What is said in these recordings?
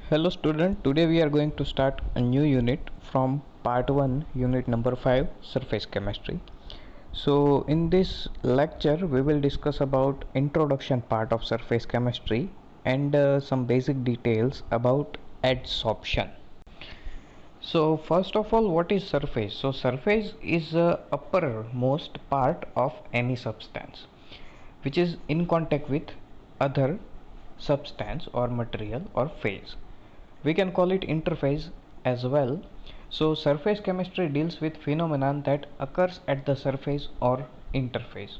Hello student, today we are going to start a new unit from part 1, unit number 5, surface chemistry. So in this lecture we will discuss about introduction part of surface chemistry and some basic details about adsorption. So first of all, what is surface? So surface is the uppermost part of any substance which is in contact with other substance or material or phase. We can call it interface as well. So surface chemistry deals with phenomenon that occurs at the surface or interface.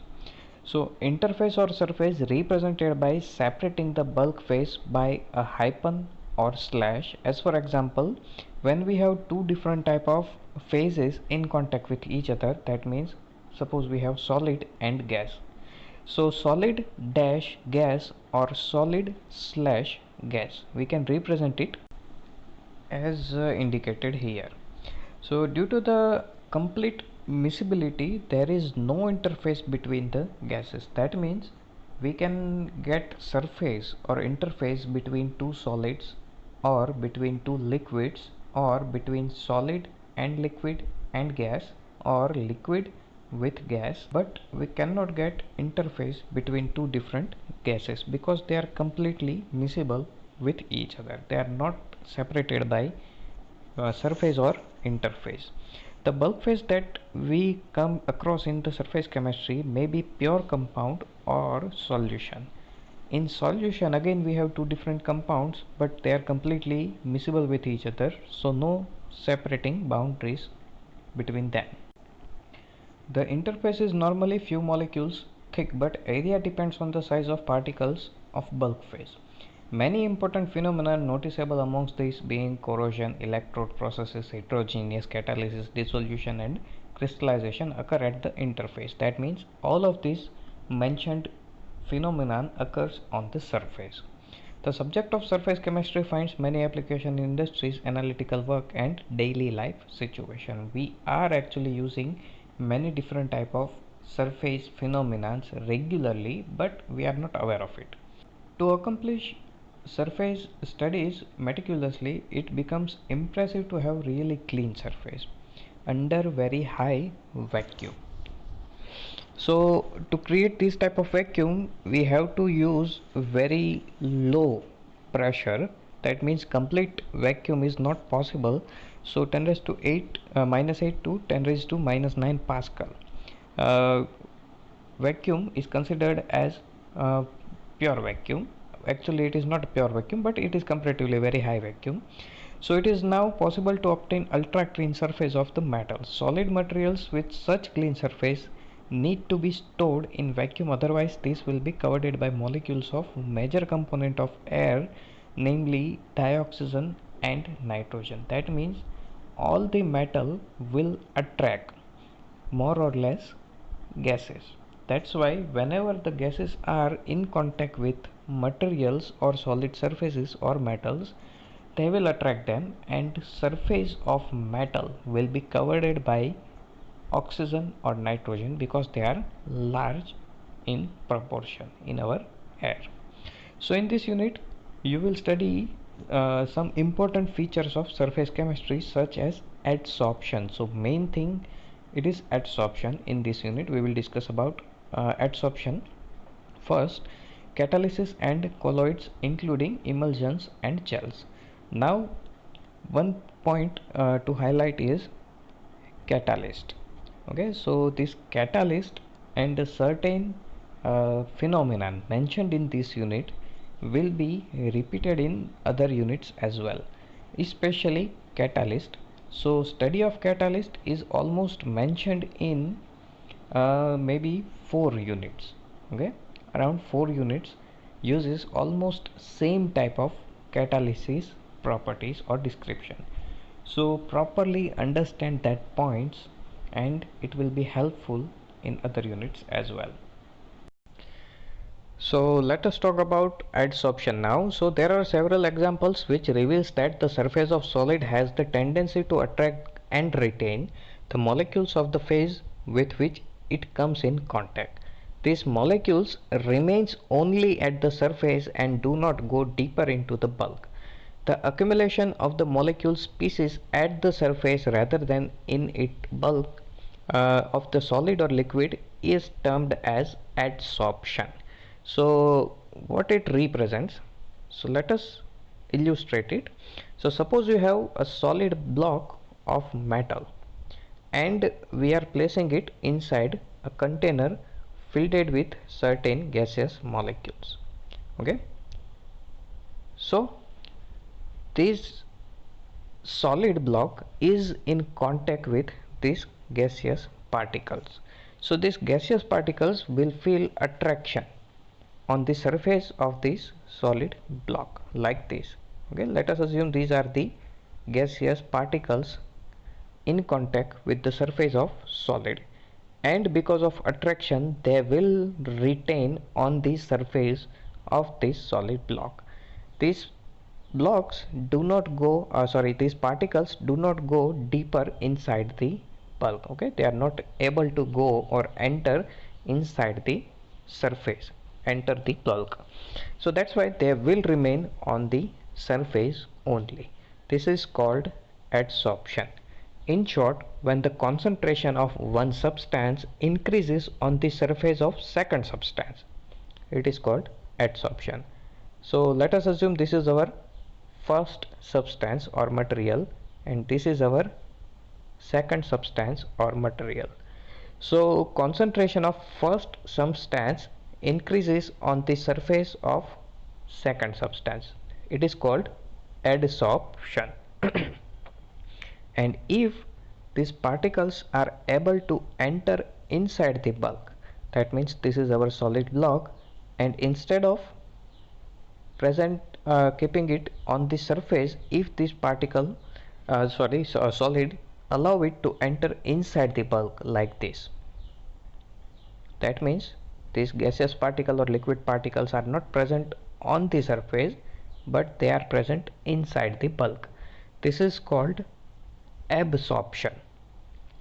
So interface or surface represented by separating the bulk phase by a hyphen or slash. As for example, when we have two different type of phases in contact with each other, that means suppose we have solid and gas. So solid dash gas or solid slash gas, we can represent it as indicated here. So due to the complete miscibility, there is no interface between the gases. That means we can get surface or interface between two solids or between two liquids or between solid and liquid and gas or liquid with gas, but we cannot get interface between two different gases because they are completely miscible with each other. They are not separated by surface or interface. The bulk phase that we come across in the surface chemistry may be pure compound or solution. In solution, again we have two different compounds, but they are completely miscible with each other, so no separating boundaries between them. The interface is normally few molecules thick, but area depends on the size of particles of bulk phase. Many important phenomena noticeable amongst these being corrosion, electrode processes, heterogeneous catalysis, dissolution and crystallization occur at the interface. That means all of these mentioned phenomenon occurs on the surface. The subject of surface chemistry finds many applications in industries, analytical work and daily life situation. We are actually using many different type of surface phenomena regularly, but we are not aware of it. To accomplish surface studies meticulously, it becomes impressive to have really clean surface under very high vacuum. So to create this type of vacuum, we have to use very low pressure. That means complete vacuum is not possible. So 10 raised to 8 minus 8 to 10 raised to minus 9 Pascal. Vacuum is considered as pure vacuum. Actually it is not a pure vacuum, but it is comparatively very high vacuum. So it is now possible to obtain ultra clean surface of the metal. Solid materials with such clean surface need to be stored in vacuum, otherwise this will be covered by molecules of major component of air, namely dioxygen and nitrogen. That means all the metal will attract more or less gases. That's why whenever the gases are in contact with materials or solid surfaces or metals, they will attract them, and surface of metal will be covered by oxygen or nitrogen because they are large in proportion in our air. So in this unit you will study some important features of surface chemistry such as adsorption. So main thing, it is adsorption. In this unit we will discuss about adsorption. First, catalysis and colloids including emulsions and gels. Now one point to highlight is catalyst. Okay, so this catalyst and a certain phenomenon mentioned in this unit will be repeated in other units as well, especially catalyst. So study of catalyst is almost mentioned in maybe 4 units. Okay, around 4 units uses almost same type of catalysis properties or description. So properly understand that points and it will be helpful in other units as well. So let us talk about adsorption now. So there are several examples which reveals that the surface of solid has the tendency to attract and retain the molecules of the phase with which it comes in contact. These molecules remains only at the surface and do not go deeper into the bulk. The accumulation of the molecule species at the surface rather than in its bulk of the solid or liquid is termed as adsorption. So what it represents, so let us illustrate it. So suppose you have a solid block of metal and we are placing it inside a container filled with certain gaseous molecules. Okay, so this solid block is in contact with these gaseous particles. So these gaseous particles will feel attraction on the surface of this solid block like this. Okay, let us assume these are the gaseous particles in contact with the surface of solid, and because of attraction they will retain on the surface of this solid block. These blocks do not go these particles do not go deeper inside the bulk. Okay, they are not able to go or enter inside the surface, enter the bulk. So that's why they will remain on the surface only. This is called adsorption. In short, when the concentration of one substance increases on the surface of second substance, it is called adsorption. So let us assume this is our first substance or material and this is our second substance or material. So concentration of first substance increases on the surface of second substance. It is called adsorption. And if these particles are able to enter inside the bulk, that means this is our solid block, and instead of keeping it on the surface, if this particle solid allow it to enter inside the bulk like this, that means these gaseous particle or liquid particles are not present on the surface but they are present inside the bulk. This is called absorption.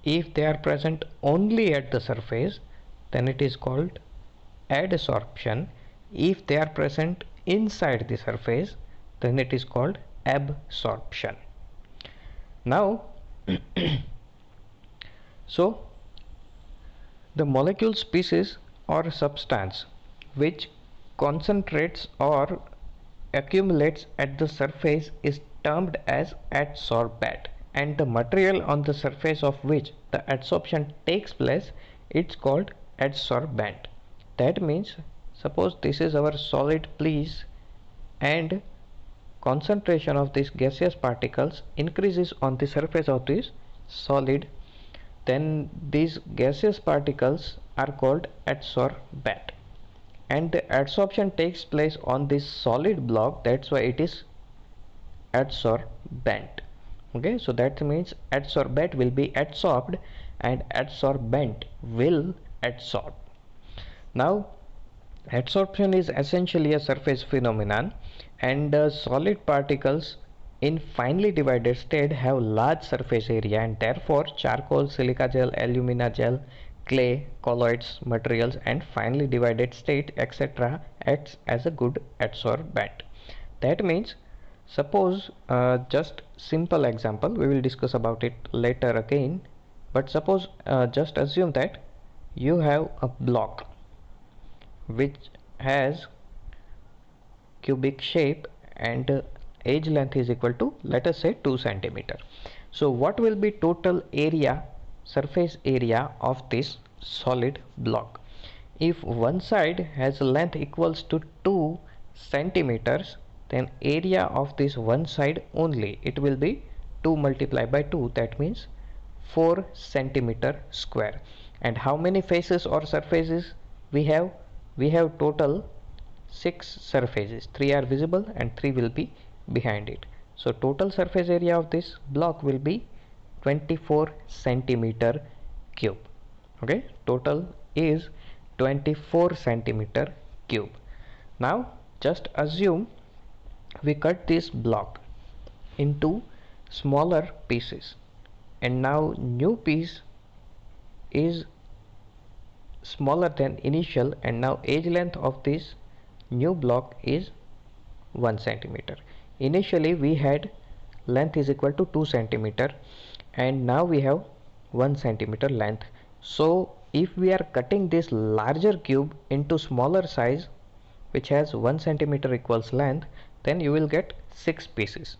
If they are present only at the surface, then it is called adsorption. If they are present inside the surface, then it is called absorption. Now so the molecule species or substance which concentrates or accumulates at the surface is termed as adsorbate, and the material on the surface of which the adsorption takes place, it's called adsorbent. That means suppose this is our solid piece and concentration of these gaseous particles increases on the surface of this solid, then these gaseous particles are called adsorbate, and the adsorption takes place on this solid block, that's why it is adsorbent. Okay, so that means adsorbate will be adsorbed and adsorbent will adsorb. Now adsorption is essentially a surface phenomenon, and solid particles in finely divided state have large surface area, and therefore charcoal, silica gel, alumina gel, clay, colloids materials and finely divided state etc. acts as a good adsorbent. That means suppose just simple example, we will discuss about it later again, but suppose just assume that you have a block which has cubic shape and edge length is equal to, let us say, 2 centimeter. So what will be total area, surface area of this solid block? If one side has length equals to 2 centimeters, then area of this one side only, it will be 2 multiplied by 2, that means 4 centimeter square. And how many faces or surfaces we have? We have total 6 surfaces, 3 are visible and 3 will be behind it. So total surface area of this block will be 24 centimeter cube. Okay, total is 24 centimeter cube. Now just assume we cut this block into smaller pieces, and now new piece is smaller than initial, and now edge length of this new block is 1 centimeter. initially we had length is equal to 2 centimeter and now we have 1 centimeter length. So if we are cutting this larger cube into smaller size which has 1 centimeter equals length, then you will get 6 pieces.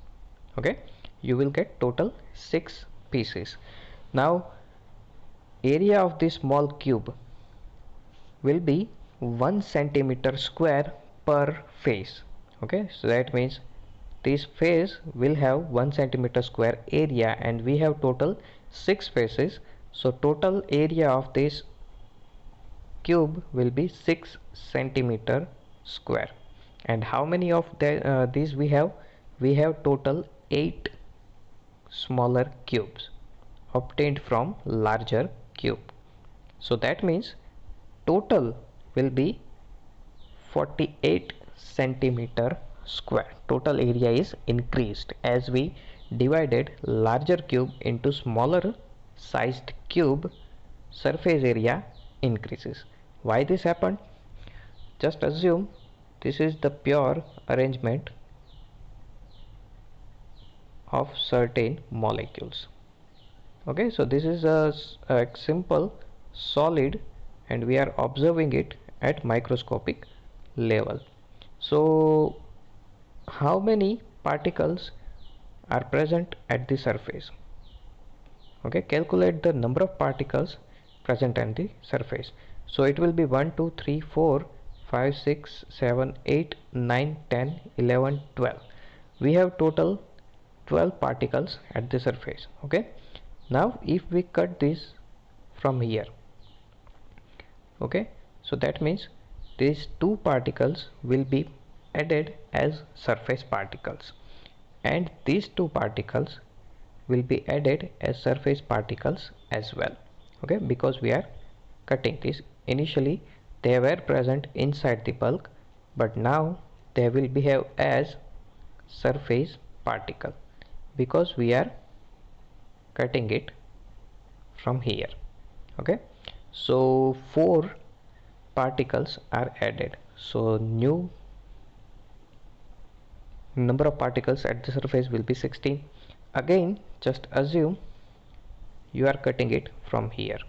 Okay, you will get total 6 pieces. Now area of this small cube will be 1 centimeter square per face. Okay, so that means this face will have 1 centimeter square area and we have total 6 faces. So total area of this cube will be 6 centimeter square. And how many of these we have? We have total 8 smaller cubes obtained from larger cube. So that means total will be 48 centimeter square. Total area is increased as we divided larger cube into smaller sized cube. Surface area increases. Why this happened? Just assume this is the pure arrangement of certain molecules. Okay, so this is a simple solid and we are observing it at microscopic level. So how many particles are present at the surface? Okay, calculate the number of particles present on the surface. So it will be 1 2 3 4 5 6 7 8 9 10 11 12. We have total 12 particles at the surface. Okay, now if we cut this from here, okay, so that means these two particles will be added as surface particles and these two particles will be added as surface particles as well. Okay, because we are cutting this. Initially they were present inside the bulk, but now they will behave as surface particle because we are cutting it from here. Okay, so 4 particles are added, so new number of particles at the surface will be 16. Again, just assume you are cutting it from here,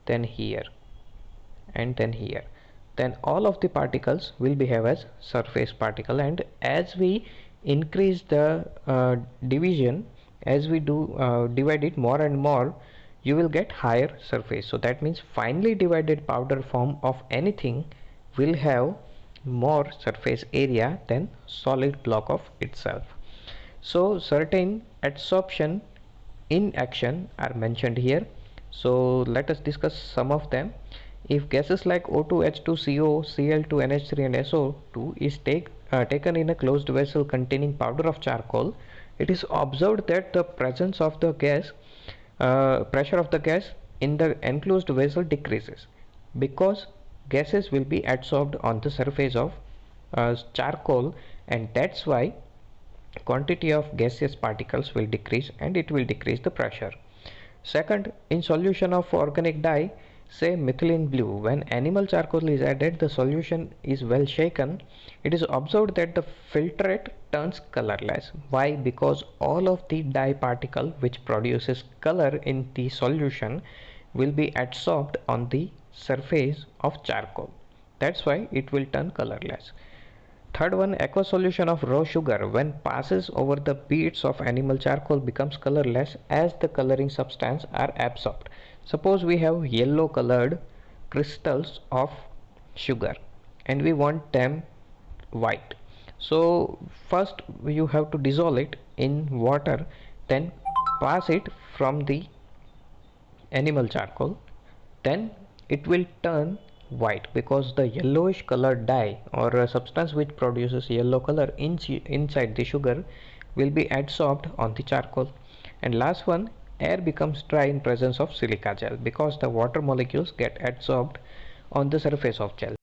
then here, and then here. Then all of the particles will behave as surface particle, and as we increase the division, as we do divide it more and more, you will get higher surface. So that means finely divided powder form of anything will have more surface area than solid block of itself. So certain adsorption in action are mentioned here. So let us discuss some of them. If gases like O2, H2CO, Cl2, NH3 and SO2 is taken in a closed vessel containing powder of charcoal, it is observed that the presence of the gas, pressure of the gas in the enclosed vessel decreases because gases will be adsorbed on the surface of charcoal, and that's why quantity of gaseous particles will decrease and it will decrease the pressure. Second, in solution of organic dye, say methylene blue, when animal charcoal is added, the solution is well shaken. It is observed that the filtrate turns colorless. Why? Because all of the dye particle which produces color in the solution will be adsorbed on the surface of charcoal. That's why it will turn colorless. Third one, aqueous solution of raw sugar when passes over the beads of animal charcoal becomes colorless as the coloring substance are absorbed. Suppose we have yellow colored crystals of sugar and we want them white. So first you have to dissolve it in water, then pass it from the animal charcoal, then it will turn white because the yellowish colored dye or a substance which produces yellow color inside the sugar will be adsorbed on the charcoal. And last one, air becomes dry in presence of silica gel because the water molecules get adsorbed on the surface of gel.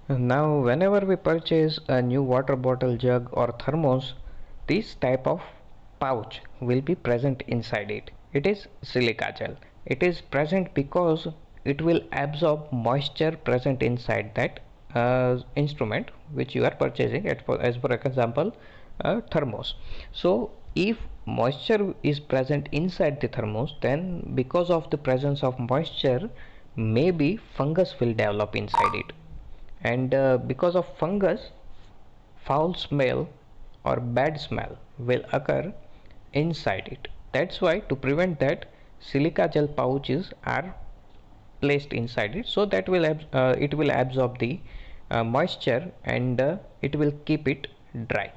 Now whenever we purchase a new water bottle, jug or thermos, this type of pouch will be present inside it. It is silica gel. It is present because it will absorb moisture present inside that instrument which you are purchasing, as for example thermos. So if moisture is present inside the thermos, then because of the presence of moisture, maybe fungus will develop inside it, and because of fungus, foul smell or bad smell will occur inside it. That's why, to prevent that, silica gel pouches are placed inside it, so that it will absorb the moisture, and it will keep it dry.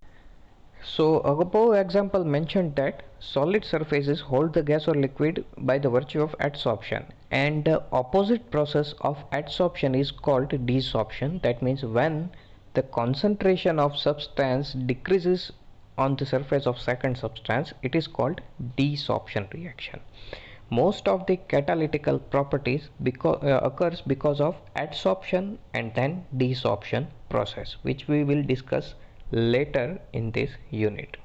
So above example mentioned that solid surfaces hold the gas or liquid by the virtue of adsorption, and the opposite process of adsorption is called desorption. That means when the concentration of substance decreases on the surface of second substance, it is called desorption reaction. Most of the catalytical properties occurs because of adsorption and then desorption process, which we will discuss later in this unit.